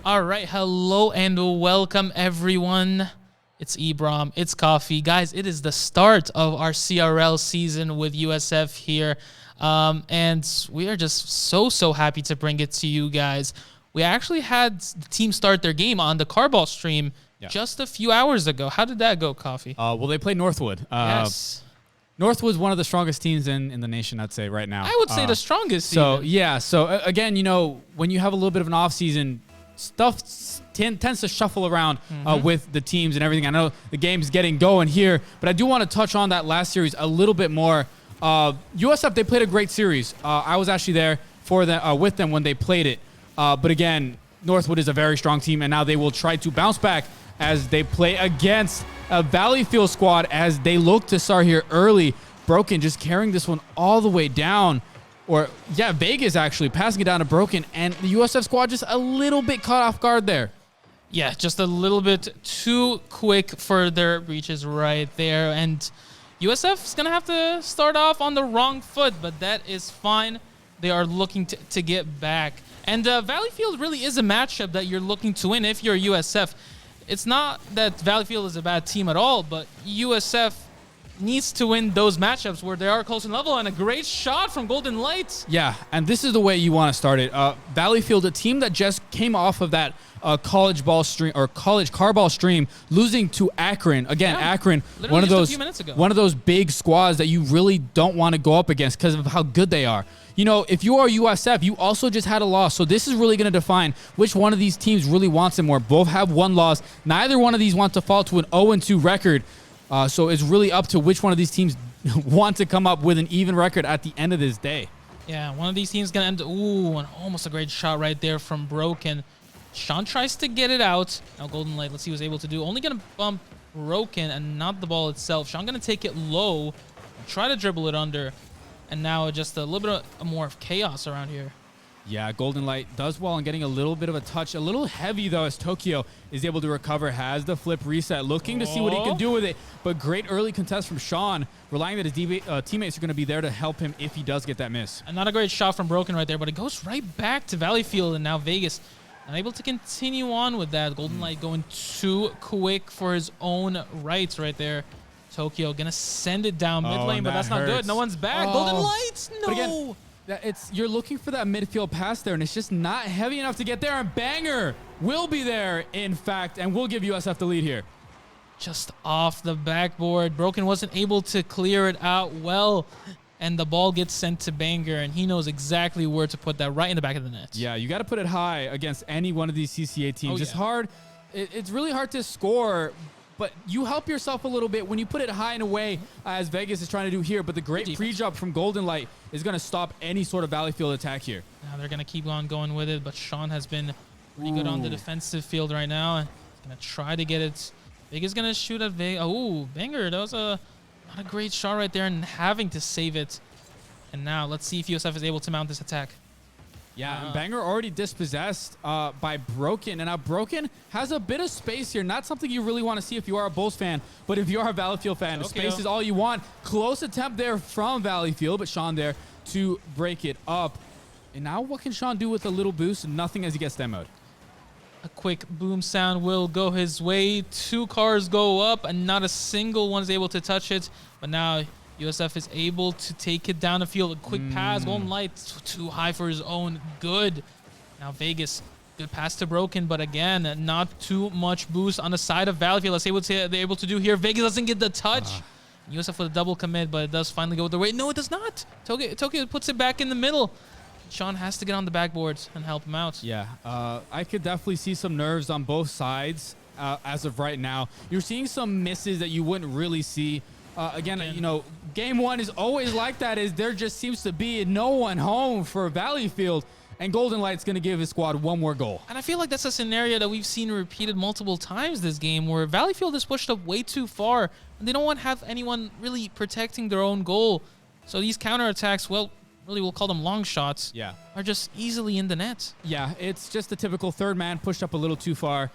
All right, hello and welcome everyone. It's Ibram, it's Coffee. Guys, it is the start of our CRL season with USF here. And we are just so happy to bring it to you guys. We actually had the team start their game on the Carball stream just a few hours ago. How did that go, Coffee? Well, they played Northwood. Yes. Northwood's one of the strongest teams in the nation, I'd say, right now. I would say the strongest. So, yeah. So, again, when you have a little bit of an off-season, stuff tends to shuffle around with the teams and everything. I know the game's getting going here, but I do want to touch on that last series a little bit more. USF, they played a great series. I was actually there with them when they played it. But again, Northwood is a very strong team, and now they will try to bounce back as they play against a Valleyfield squad as they look to start here early. Broken just carrying this one all the way down. Vegas actually passing it down to Broken, and the USF squad just a little bit caught off guard there. Yeah, just a little bit too quick for their reaches right there. And USF's going to have to start off on the wrong foot, but that is fine. They are looking to get back. And Valleyfield really is a matchup that you're looking to win if you're USF. It's not that Valleyfield is a bad team at all, but USF needs to win those matchups where they are close in level, and a great shot from Golden Light. Yeah, and this is the way you want to start it. Valleyfield, a team that just came off of that college Carball stream, losing to Akron. Again, Akron, one of those big squads that you really don't want to go up against because of how good they are. If you are USF, you also just had a loss. So this is really going to define which one of these teams really wants it more. Both have one loss. Neither one of these wants to fall to an 0-2 record. So it's really up to which one of these teams want to come up with an even record at the end of this day. Yeah, one of these teams going to end. Ooh, and almost a great shot right there from Broken. Sean tries to get it out. Now Golden Light, let's see what he's able to do. Only going to bump Broken and not the ball itself. Sean going to take it low, try to dribble it under. And now just a little bit more of chaos around here. Yeah, Golden Light does well in getting a little bit of a touch. A little heavy, though, as Tokyo is able to recover. Has the flip reset, looking to see what he can do with it. But great early contest from Sean, relying that his teammates are going to be there to help him if he does get that miss. And not a great shot from Broken right there, but it goes right back to Valleyfield, and now Vegas unable to continue on with that. Golden Light going too quick for his own rights right there. Tokyo gonna send it down mid lane, but that's not good. No one's back. Golden Lights, no. But again, you're looking for that midfield pass there, and it's just not heavy enough to get there. And Banger will be there, in fact, and we'll give USF the lead here. Just off the backboard. Broken wasn't able to clear it out well, and the ball gets sent to Banger, and he knows exactly where to put that right in the back of the net. Yeah, you got to put it high against any one of these CCA teams. It's hard. It's really hard to score. But you help yourself a little bit when you put it high and away, as Vegas is trying to do here. But the great pre-drop from Golden Light is going to stop any sort of Valleyfield attack here. Now they're going to keep on going with it, but Sean has been pretty good on the defensive field right now. He's going to try to get it. Vegas going to shoot at Vegas. Oh, Banger. That was not a great shot right there, and having to save it. And now let's see if USF is able to mount this attack. Yeah, and Banger already dispossessed by Broken. And now Broken has a bit of space here. Not something you really want to see if you are a Bulls fan, but if you are a Valleyfield fan, space is all you want. Close attempt there from Valleyfield, but Sean there to break it up. And now what can Sean do with a little boost? Nothing as he gets demoed. A quick boom sound will go his way. 2 cars go up, and not a single one is able to touch it. But now USF is able to take it down the field. A quick pass. Golden Light too high for his own good. Now Vegas, good pass to Broken, but again, not too much boost on the side of Valleyfield. Let's see what they're able to do here. Vegas doesn't get the touch. USF with a double commit, but it does finally go the way. No, it does not. Tokyo puts it back in the middle. Sean has to get on the backboards and help him out. Yeah, I could definitely see some nerves on both sides as of right now. You're seeing some misses that you wouldn't really see. Again, game one is always like that. There just seems to be no one home for Valleyfield, and Golden Light's going to give his squad one more goal. And I feel like that's a scenario that we've seen repeated multiple times this game, where Valleyfield is pushed up way too far, and they don't want to have anyone really protecting their own goal. So these counterattacks, well, really we'll call them long shots, are just easily in the net. Yeah, it's just the typical third man pushed up a little too far.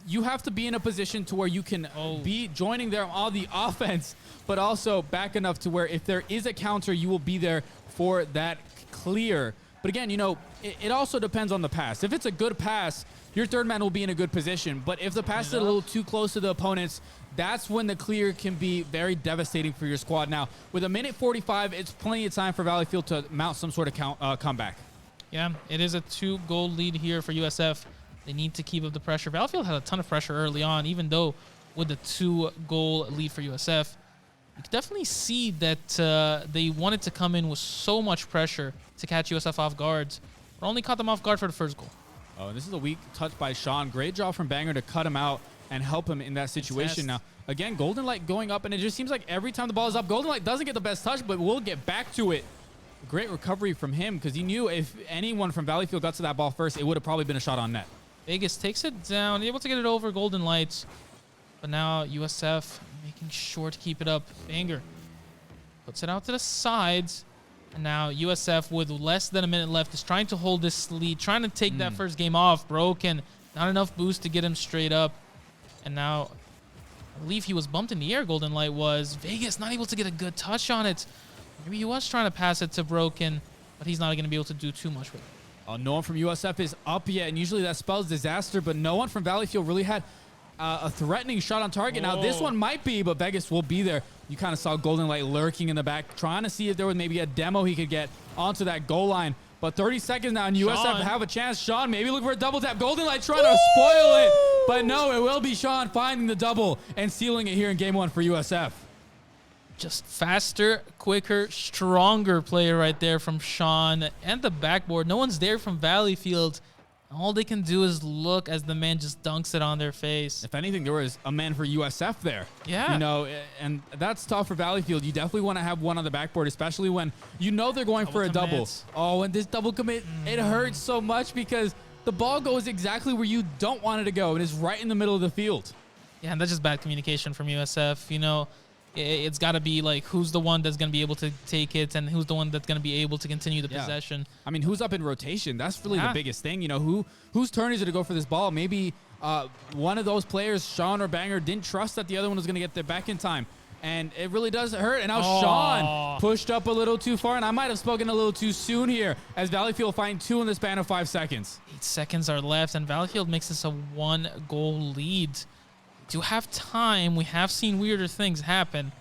You have to be in a position to where you can be joining them on the offense, but also back enough to where if there is a counter, you will be there for that clear. But again, it also depends on the pass. If it's a good pass, your third man will be in a good position. But if the pass is a little too close to the opponents, that's when the clear can be very devastating for your squad. Now, with a minute 45, it's plenty of time for Valleyfield to mount some sort of comeback. Yeah, it is a 2-goal lead here for USF. They need to keep up the pressure. Valleyfield had a ton of pressure early on, even though with the 2-goal lead for USF. You can definitely see that they wanted to come in with so much pressure to catch USF off guard, but only caught them off guard for the first goal. Oh, this is a weak touch by Sean. Great job from Banger to cut him out and help him in that situation. Now, again, Golden Light going up, and it just seems like every time the ball is up, Golden Light doesn't get the best touch, but will get back to it. Great recovery from him, because he knew if anyone from Valleyfield got to that ball first, it would have probably been a shot on net. Vegas takes it down, able to get it over Golden Lights, but now USF making sure to keep it up. Banger puts it out to the sides, and now USF with less than a minute left is trying to hold this lead, trying to take that first game off. Broken, not enough boost to get him straight up, and now I believe he was bumped in the air. Golden Light was. Vegas not able to get a good touch on it. Maybe he was trying to pass it to Broken, but he's not going to be able to do too much with it. No one from USF is up yet, and usually that spells disaster, but no one from Valleyfield really had a threatening shot on target. Now, this one might be, but Vegas will be there. You kind of saw Golden Light lurking in the back, trying to see if there was maybe a demo he could get onto that goal line. But 30 seconds now, and USF have a chance. Sean maybe looking for a double tap. Golden Light trying to spoil it, but no, it will be Sean finding the double and sealing it here in game one for USF. Just faster, quicker, stronger player right there from Sean and the backboard. No one's there from Valleyfield. All they can do is look as the man just dunks it on their face. If anything, there was a man for USF there. Yeah. You know, and that's tough for Valleyfield. You definitely want to have one on the backboard, especially when you know they're going for a double. Oh, and this double commit, it hurts so much because the ball goes exactly where you don't want it to go. It is right in the middle of the field. Yeah, and that's just bad communication from USF. You know, it's got to be like who's the one that's going to be able to take it and who's the one that's going to be able to continue the possession. I mean, who's up in rotation? That's really the biggest thing. You know, whose turn is it to go for this ball? Maybe one of those players, Sean or Banger, didn't trust that the other one was going to get there back in time. And it really does hurt. And now Sean pushed up a little too far, and I might have spoken a little too soon here as Valleyfield find 2 in the span of 5 seconds. 8 seconds are left, and Valleyfield makes this a 1-goal lead. Do have time. We have seen weirder things happen.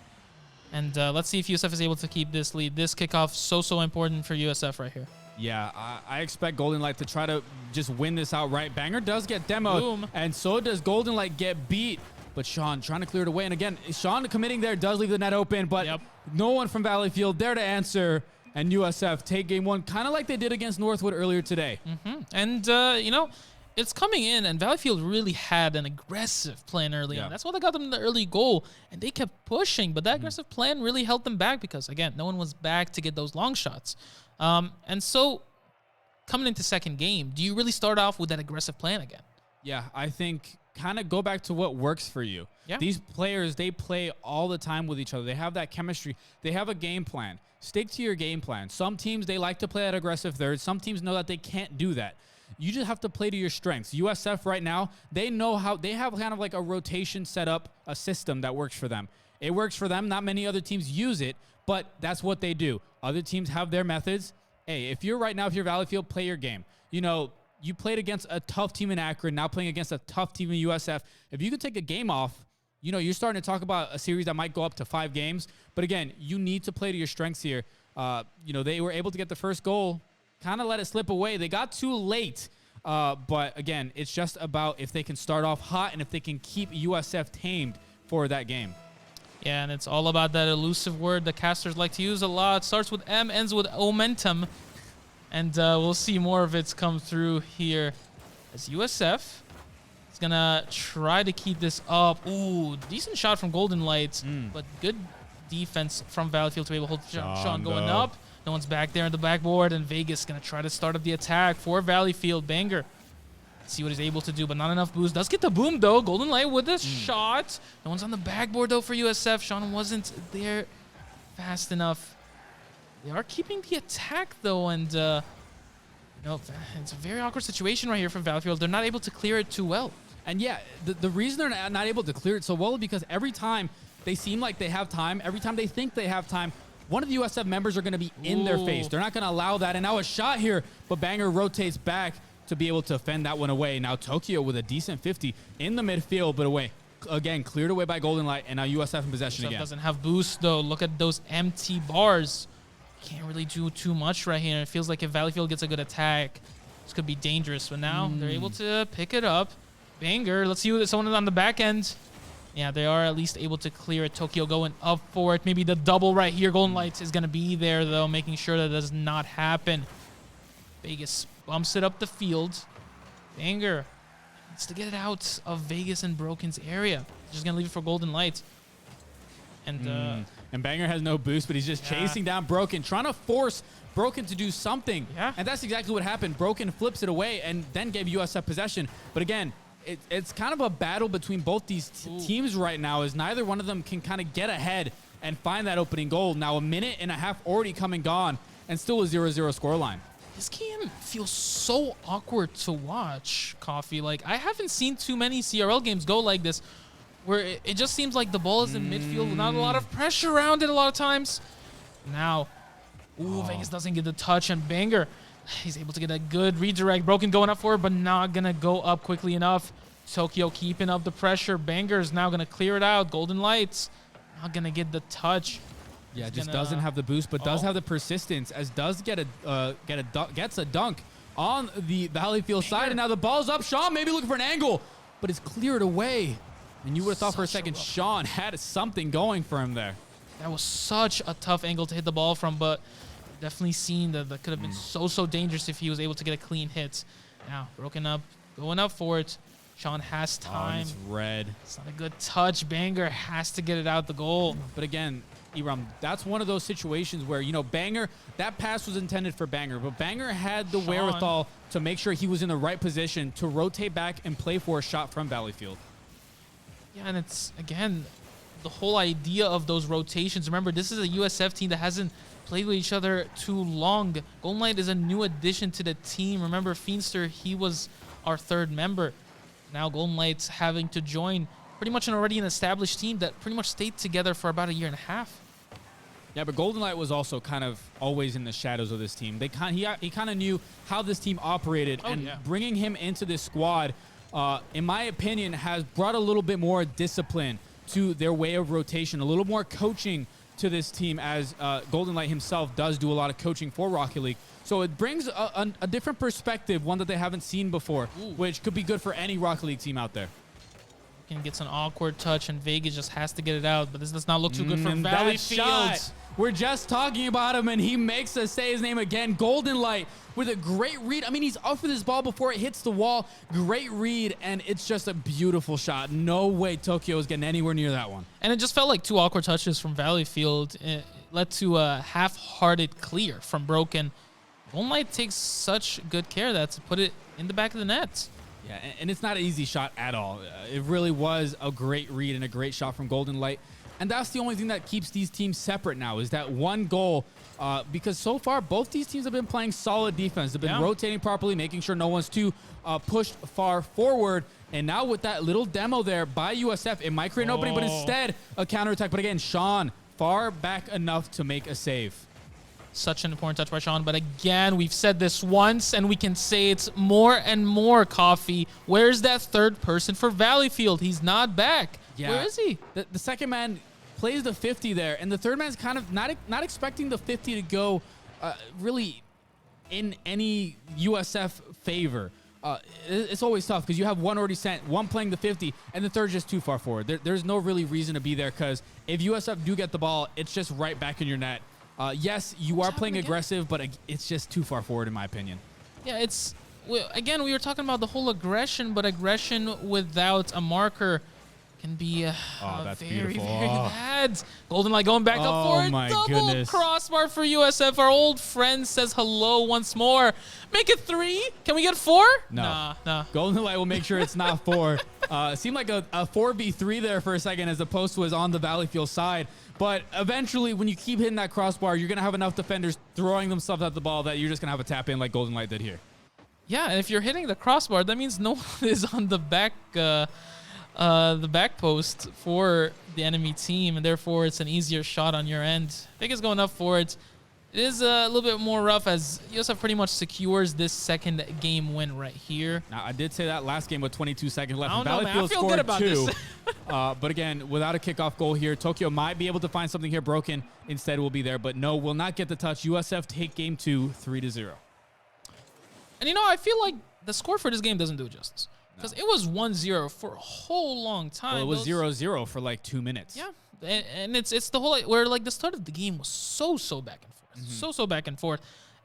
And let's see if USF is able to keep this lead. This kickoff so important for USF right here. Yeah, I expect Golden Light to try to just win this outright. Banger does get demoed, and so does Golden Light get beat. But Sean trying to clear it away. And again, Sean committing there does leave the net open, but no one from Valleyfield there to answer. And USF take game one kind of like they did against Northwood earlier today. And, you know, it's coming in, and Valleyfield really had an aggressive plan early on. That's why they got them the early goal, and they kept pushing. But that aggressive plan really held them back because, again, no one was back to get those long shots. And so, coming into second game, do you really start off with that aggressive plan again? Yeah, I think kind of go back to what works for you. These players, they play all the time with each other. They have that chemistry. They have a game plan. Stick to your game plan. Some teams, they like to play that aggressive third. Some teams know that they can't do that. You just have to play to your strengths. USF right now, they know how, they have kind of like a rotation set up, a system that works for them. It works for them. Not many other teams use it, but that's what they do. Other teams have their methods. Hey, if you're Valleyfield, play your game. You know, you played against a tough team in Akron, now playing against a tough team in USF. If you could take a game off, you know, you're starting to talk about a series that might go up to 5 games. But again, you need to play to your strengths here. You know, they were able to get the first goal, kind of let it slip away. They got too late. But again, it's just about if they can start off hot and if they can keep USF tamed for that game. Yeah, and it's all about that elusive word the casters like to use a lot. Starts with M, ends with momentum. And we'll see more of it come through here as USF is going to try to keep this up. Ooh, decent shot from Golden Lights, but good defense from Valleyfield to be able to hold Sean going up. No one's back there on the backboard, and Vegas going to try to start up the attack for Valleyfield. Banger. Let's see what he's able to do, but not enough boost. Does get the boom, though. Golden Light with a shot. No one's on the backboard, though, for USF. Sean wasn't there fast enough. They are keeping the attack, though, and you know, it's a very awkward situation right here for Valleyfield. They're not able to clear it too well. And yeah, the reason they're not able to clear it so well is because every time they seem like they have time, every time they think they have time, one of the USF members are going to be in their face. They're not going to allow that. And now a shot here, but Banger rotates back to be able to fend that one away. Now Tokyo with a decent 50 in the midfield, but away. Again, cleared away by Golden Light, and now USF in possession again. Doesn't have boost, though. Look at those empty bars. Can't really do too much right here. It feels like if Valleyfield gets a good attack, this could be dangerous. But now they're able to pick it up. Banger. Let's see who someone on the back end. Yeah, they are at least able to clear it. Tokyo going up for it. Maybe the double right here. Golden Lights is going to be there, though, making sure that does not happen. Vegas bumps it up the field. Banger needs to get it out of Vegas and Broken's area. Just going to leave it for Golden Lights. And Banger has no boost, but he's just chasing down Broken, trying to force Broken to do something. Yeah. And that's exactly what happened. Broken flips it away and then gave USF possession. But again, it's kind of a battle between both these teams right now, as neither one of them can kind of get ahead and find that opening goal. Now a minute and a half already come and gone, and still a 0-0 scoreline. This game feels so awkward to watch, Coffee. Like, I haven't seen too many CRL games go like this, where it just seems like the ball is in midfield without a lot of pressure around it a lot of times. Now, Vegas doesn't get the touch, and Banger, he's able to get a good redirect. Broken going up for it, but not going to go up quickly enough. Tokyo keeping up the pressure. Banger is now going to clear it out. Golden Lights not going to get the touch. Yeah, just doesn't have the boost, but does have the persistence, as does gets a dunk on the Valleyfield side. And now the ball's up. Sean maybe looking for an angle, but it's cleared away. And you would have thought for a second Sean had something going for him there. That was such a tough angle to hit the ball from, but definitely seen that could have been so dangerous if he was able to get a clean hit. Now, Broken up, going up for it. Sean has time. It's red. It's not a good touch. Banger has to get it out the goal. But again, Iram, that's one of those situations where, Banger, that pass was intended for Banger, but Banger had the wherewithal to make sure he was in the right position to rotate back and play for a shot from Valleyfield. Yeah, and it's, again, the whole idea of those rotations. Remember, this is a USF team that hasn't played with each other too long. Golden Light is a new addition to the team. Remember, Fiendster, he was our third member. Now Golden Light's having to join pretty much already an established team that pretty much stayed together for about a year and a half. Yeah, but Golden Light was also kind of always in the shadows of this team. He kind of knew how this team operated, bringing him into this squad, in my opinion, has brought a little bit more discipline to their way of rotation, a little more coaching to this team, as Golden Light himself does do a lot of coaching for Rocket League. So it brings a different perspective, one that they haven't seen before, which could be good for any Rocket League team out there. Can get an awkward touch, and Vegas just has to get it out, but this does not look too good for Valleyfield. We're just talking about him, and he makes us say his name again. Golden Light with a great read. I mean, he's up for this ball before it hits the wall. Great read, and it's just a beautiful shot. No way Tokyo is getting anywhere near that one. And it just felt like two awkward touches from Valleyfield. It led to a half-hearted clear from Broken. Golden Light takes such good care of that to put it in the back of the net. Yeah, and it's not an easy shot at all. It really was a great read and a great shot from Golden Light. And that's the only thing that keeps these teams separate now, is that one goal. Because so far, both these teams have been playing solid defense. They've been rotating properly, making sure no one's too pushed far forward. And now with that little demo there by USF, it might create an opening, but instead a counterattack. But again, Sean far back enough to make a save. Such an important touch by Sean. But again, we've said this once, and we can say it's more and more, Coffee. Where's that third person for Valleyfield? He's not back. Yeah. Where is he? The second man plays the 50 there, and the third man's kind of not expecting the 50 to go really in any USF favor. It's always tough because you have one already sent, one playing the 50, and the third just too far forward. There's no really reason to be there, because if USF do get the ball, it's just right back in your net. Yes, you are playing aggressive, but it's just too far forward, in my opinion. Yeah, again, we were talking about the whole aggression, but aggression without a marker can be that's very, beautiful. very bad. Golden Light going back up for it. Double goodness. Crossbar for USF. Our old friend says hello once more. Make it 3. Can we get 4? No. Nah. Golden Light will make sure it's not 4. It seemed like a 4v3 there for a second, as the post was on the Valleyfield side. But eventually, when you keep hitting that crossbar, you're going to have enough defenders throwing themselves at the ball that you're just going to have a tap in like Golden Light did here. Yeah, and if you're hitting the crossbar, that means no one is on the back the back post for the enemy team, and therefore it's an easier shot on your end. Vegas going up for it. It is a little bit more rough as USF pretty much secures this second game win right here. Now, I did say that last game with 22 seconds left. I don't know, man. I Valleyfield feel scored good about 2. this. But again, without a kickoff goal here, Tokyo might be able to find something here. Broken instead will be there, but no, will not get the touch. USF take game 2, 3-0. And I feel like the score for this game doesn't do it justice. Because it was 1-0 for a whole long time. Well, it was 0-0 for like 2 minutes. Yeah, and it's the whole, where like the start of the game was so back and forth. So back and forth.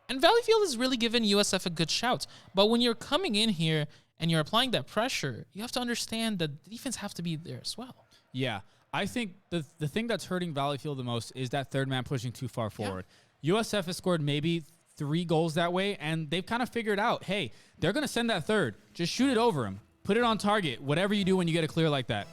And Valleyfield has really given USF a good shout. But when you're coming in here and you're applying that pressure, you have to understand that the defense have to be there as well. Yeah, I think the thing that's hurting Valleyfield the most is that third man pushing too far forward. USF has scored maybe 3 goals that way, and they've kind of figured out, hey, they're going to send that third. Just shoot it over him. Put it on target, whatever you do when you get a clear like that.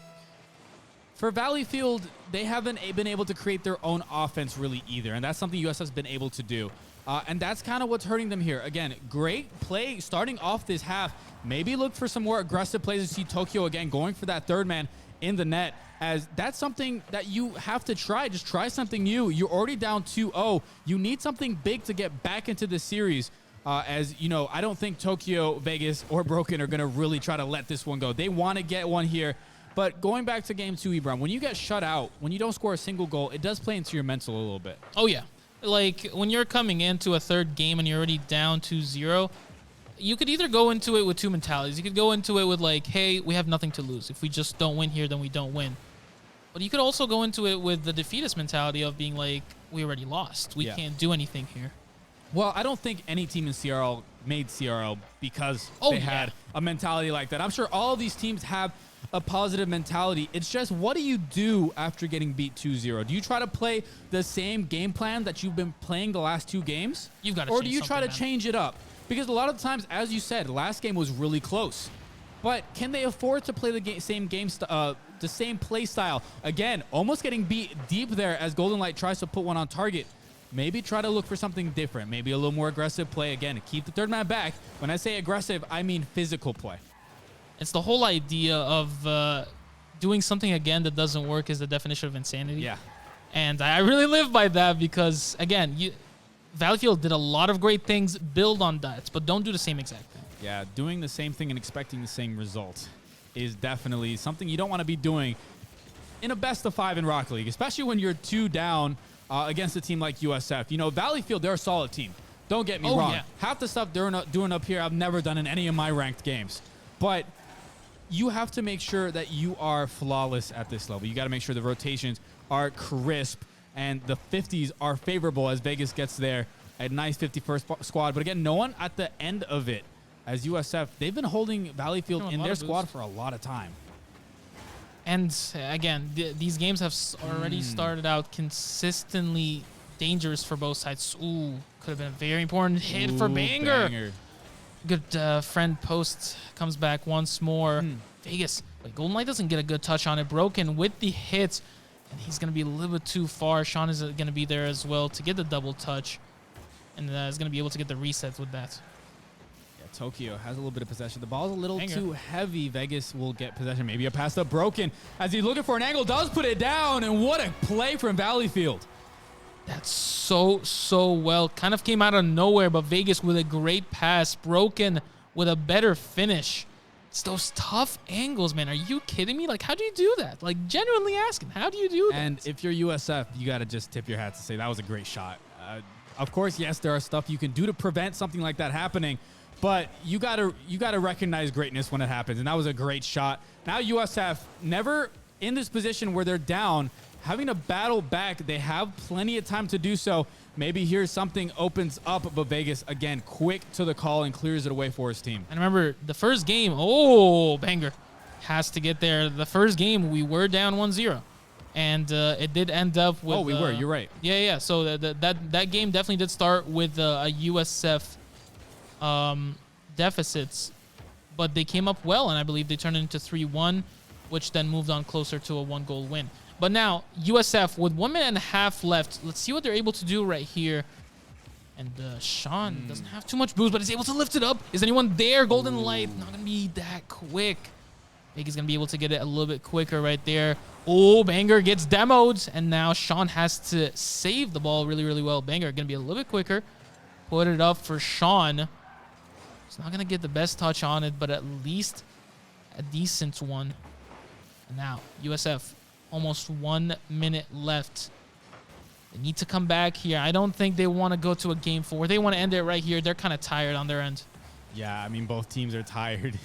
For Valleyfield, they haven't been able to create their own offense really either, and that's something USF has been able to do. And that's kind of what's hurting them here. Again, great play starting off this half. Maybe look for some more aggressive plays to see Tokyo again going for that third man in the net, as that's something that you have to try. Just try something new. You're already down 2-0. You need something big to get back into the series. As you know, I don't think Tokyo, Vegas, or Broken are going to really try to let this one go. They want to get one here. But going back to game 2, Ebron, when you get shut out, when you don't score a single goal, it does play into your mental a little bit. Oh, yeah. Like, when you're coming into a third game and you're already down 2-0, you could either go into it with 2 mentalities. You could go into it with, like, hey, we have nothing to lose. If we just don't win here, then we don't win. But you could also go into it with the defeatist mentality of being like, we already lost. We can't do anything here. Well, I don't think any team in CRL made CRL because they had a mentality like that. I'm sure all of these teams have a positive mentality. It's just, what do you do after getting beat 2-0? Do you try to play the same game plan that you've been playing the last 2 games? You've got to Or do you try to change it up? Because a lot of the times, as you said, the last game was really close. But can they afford to play the same play style? Again, almost getting beat deep there as Golden Light tries to put one on target. Maybe try to look for something different. Maybe a little more aggressive play. Again, keep the third man back. When I say aggressive, I mean physical play. It's the whole idea of doing something again that doesn't work is the definition of insanity. Yeah. And I really live by that because, again, Valleyfield did a lot of great things, build on that, but don't do the same exact thing. Yeah, doing the same thing and expecting the same result is definitely something you don't want to be doing in a best of 5 in Rocket League, especially when you're 2 down against a team like USF. You know, Valleyfield, they're a solid team. Don't get me wrong. Yeah. Half the stuff they're doing up here, I've never done in any of my ranked games. But you have to make sure that you are flawless at this level. You got to make sure the rotations are crisp and the 50s are favorable as Vegas gets there. A nice 51st squad. But again, no one at the end of it. As USF, they've been holding Valleyfield in their squad for a lot of time. And again, these games have already started out consistently dangerous for both sides. Ooh, could have been a very important hit for Banger. Good friend post comes back once more. Vegas, like Golden Light doesn't get a good touch on it. Broken with the hits, and he's going to be a little bit too far. Sean is going to be there as well to get the double touch, and is going to be able to get the resets with that. Tokyo has a little bit of possession. The ball's a little too heavy. Vegas will get possession. Maybe a pass up Broken as he's looking for an angle. Does put it down, and what a play from Valleyfield. That's so well. Kind of came out of nowhere, but Vegas with a great pass. Broken with a better finish. It's those tough angles, man. Are you kidding me? Like, how do you do that? Like, genuinely asking, how do you do that? And if you're USF, you got to just tip your hat to say that was a great shot. Of course, yes, there are stuff you can do to prevent something like that happening. But you gotta recognize greatness when it happens, and that was a great shot. Now USF never in this position where they're down, having to battle back. They have plenty of time to do so. Maybe here something opens up, but Vegas again quick to the call and clears it away for his team. And remember the first game. Banger has to get there. The first game we were down 1-0, and it did end up with. Oh, we were. You're right. Yeah. So that game definitely did start with a USF. Deficits, but they came up well, and I believe they turned it into 3-1, which then moved on closer to a 1-goal win. But now USF with 1 minute and a half left. Let's see what they're able to do right here. And Sean doesn't have too much boost, but is able to lift it up. Is anyone there? Golden Light not gonna be that quick. Vega's going to be able to get it a little bit quicker right there. Oh, Banger gets demoed, and now Sean has to save the ball really, really well. Banger going to be a little bit quicker. Put it up for Sean. He's not going to get the best touch on it, but at least a decent one. And now, USF, almost 1 minute left. They need to come back here. I don't think they want to go to a game 4. They want to end it right here. They're kind of tired on their end. Yeah, I mean, both teams are tired.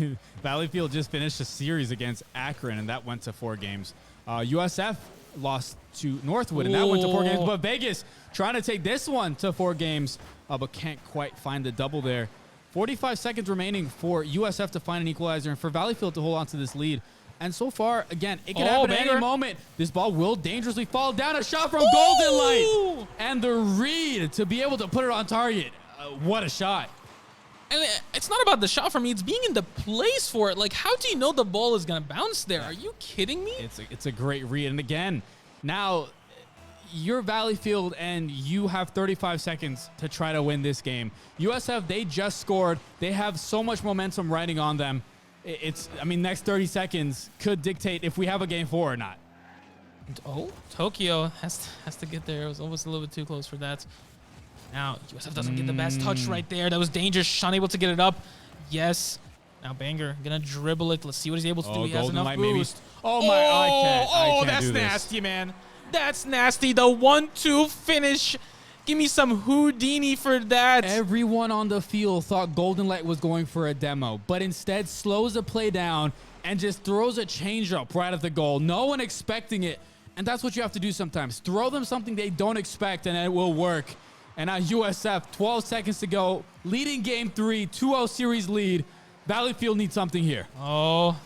Valleyfield just finished a series against Akron, and that went to 4 games. USF lost to Northwood, and that went to 4 games. But Vegas trying to take this one to 4 games, but can't quite find the double there. 45 seconds remaining for USF to find an equalizer and for Valleyfield to hold on to this lead. And so far, again, it can happen at any moment. This ball will dangerously fall down. A shot from Golden Light. And the read to be able to put it on target. What a shot. And it's not about the shot for me. It's being in the place for it. Like, how do you know the ball is going to bounce there? Are you kidding me? It's a great read. And again, now you're Valleyfield and you have 35 seconds to try to win this game. USF, they just scored. They have so much momentum riding on them. I mean, next 30 seconds could dictate if we have a game 4 or not. Oh, Tokyo has to get there. It was almost a little bit too close for that. Now, USF doesn't get the best touch right there. That was dangerous. Sean able to get it up. Yes. Now, Banger going to dribble it. Let's see what he's able to do. He has enough boost. Oh, my. I can't that's do this. nasty, man. That's nasty. The 1-2 finish. Give me some Houdini for that. Everyone on the field thought Golden Light was going for a demo, but instead slows the play down and just throws a changeup right at the goal. No one expecting it. And that's what you have to do sometimes. Throw them something they don't expect, and it will work. And now USF, 12 seconds to go, leading game 3, 2-0 series lead. Valleyfield needs something here. Oh,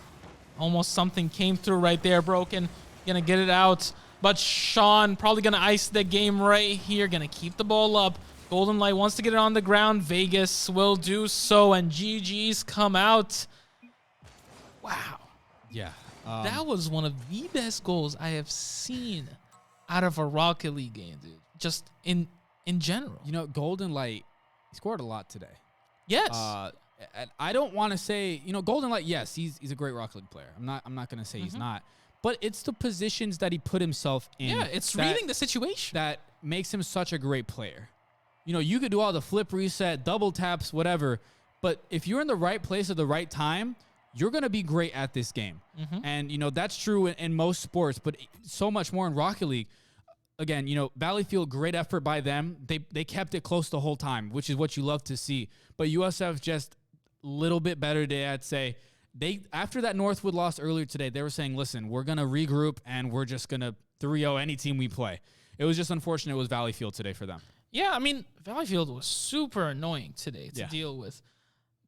almost something came through right there, Broken. Gonna get it out. But Sean probably gonna ice the game right here. Gonna keep the ball up. Golden Light wants to get it on the ground. Vegas will do so, and GG's come out. Wow. Yeah. That was one of the best goals I have seen out of a Rocket League game, dude. Just in general. You know, Golden Light scored a lot today. Yes. And I don't want to say, you know, Golden Light, yes, he's a great Rocket League player. I'm not going to say he's not. But it's the positions that he put himself in. Yeah, it's reading the situation. That makes him such a great player. You know, you could do all the flip reset, double taps, whatever. But if you're in the right place at the right time, you're going to be great at this game. And, you know, that's true in most sports, but so much more in Rocket League. Again, you know, Valleyfield, great effort by them. They kept it close the whole time, which is what you love to see. But USF just a little bit better today, I'd say. After that Northwood loss earlier today, they were saying, listen, we're going to regroup and we're just going to 3-0 any team we play. It was just unfortunate it was Valleyfield today for them. Yeah, I mean, Valleyfield was super annoying today to deal with.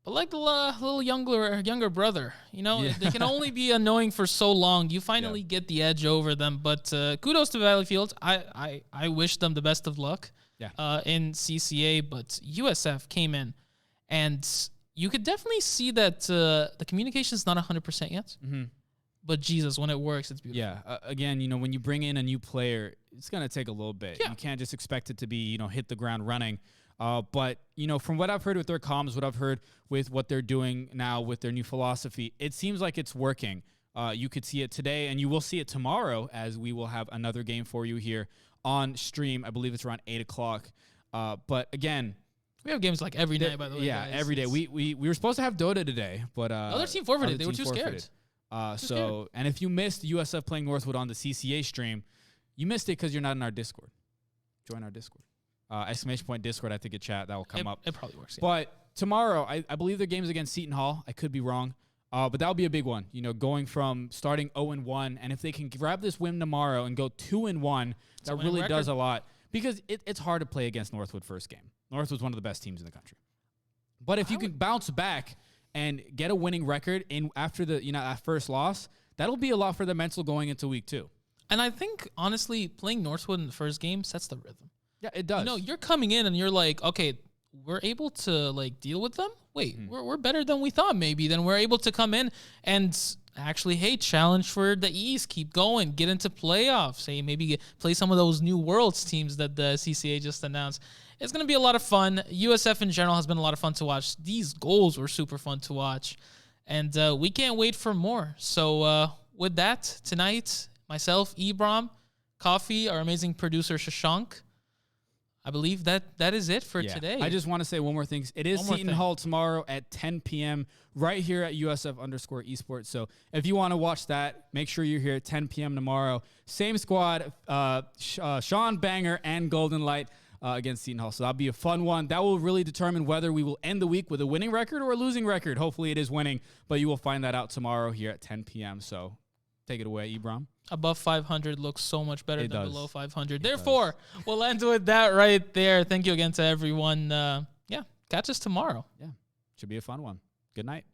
But like the little younger brother, you know, they can only be annoying for so long. You finally get the edge over them. But kudos to Valleyfield. I wish them the best of luck in CCA. But USF came in, and you could definitely see that the communication is not 100% yet. But Jesus, when it works, it's beautiful. Yeah. Again, you know, when you bring in a new player, it's going to take a little bit. You can't just expect it to be, you know, hit the ground running. But, you know, from what I've heard with their comms, what I've heard with what they're doing now with their new philosophy, it seems like it's working. You could see it today, and you will see it tomorrow as we will have another game for you here on stream. I believe it's around 8 o'clock. But, again, we have games like every night, by the way. Yeah, guys. every day. We were supposed to have Dota today, but the other team forfeited. They were too scared. And if you missed USF playing Northwood on the CCA stream, you missed it because you're not in our Discord. Join our Discord. ! Discord, I think a chat that will come up. It probably works. Yeah. But tomorrow, I believe their game's against Seton Hall. I could be wrong. But that'll be a big one. You know, going from starting 0-1, and if they can grab this win tomorrow and go 2-1, that really does a lot. Because it's hard to play against Northwood first game. Northwood's one of the best teams in the country. But if you can bounce back and get a winning record after that first loss, that'll be a lot for the mental going into week 2. And I think, honestly, playing Northwood in the first game sets the rhythm. Yeah, it does. You know, you're coming in and you're like, okay, we're able to like deal with them. Wait, we're better than we thought maybe. Then we're able to come in and actually, hey, challenge for the East, keep going, get into playoffs. Hey, maybe play some of those new Worlds teams that the CCA just announced. It's going to be a lot of fun. USF in general has been a lot of fun to watch. These goals were super fun to watch. And we can't wait for more. So with that, tonight, myself, Ibram, Coffee, our amazing producer, Shashank, I believe that is it for today. I just want to say one more thing. It is Seton Hall tomorrow at 10 p.m. right here at USF_esports. So if you want to watch that, make sure you're here at 10 p.m. tomorrow. Same squad, Sean Banger and Golden Light against Seton Hall. So that'll be a fun one. That will really determine whether we will end the week with a winning record or a losing record. Hopefully it is winning, but you will find that out tomorrow here at 10 p.m. So take it away, Ibram. Above 500 looks so much better than below 500. It Therefore, we'll end with that right there. Thank you again to everyone. Catch us tomorrow. Yeah, should be a fun one. Good night.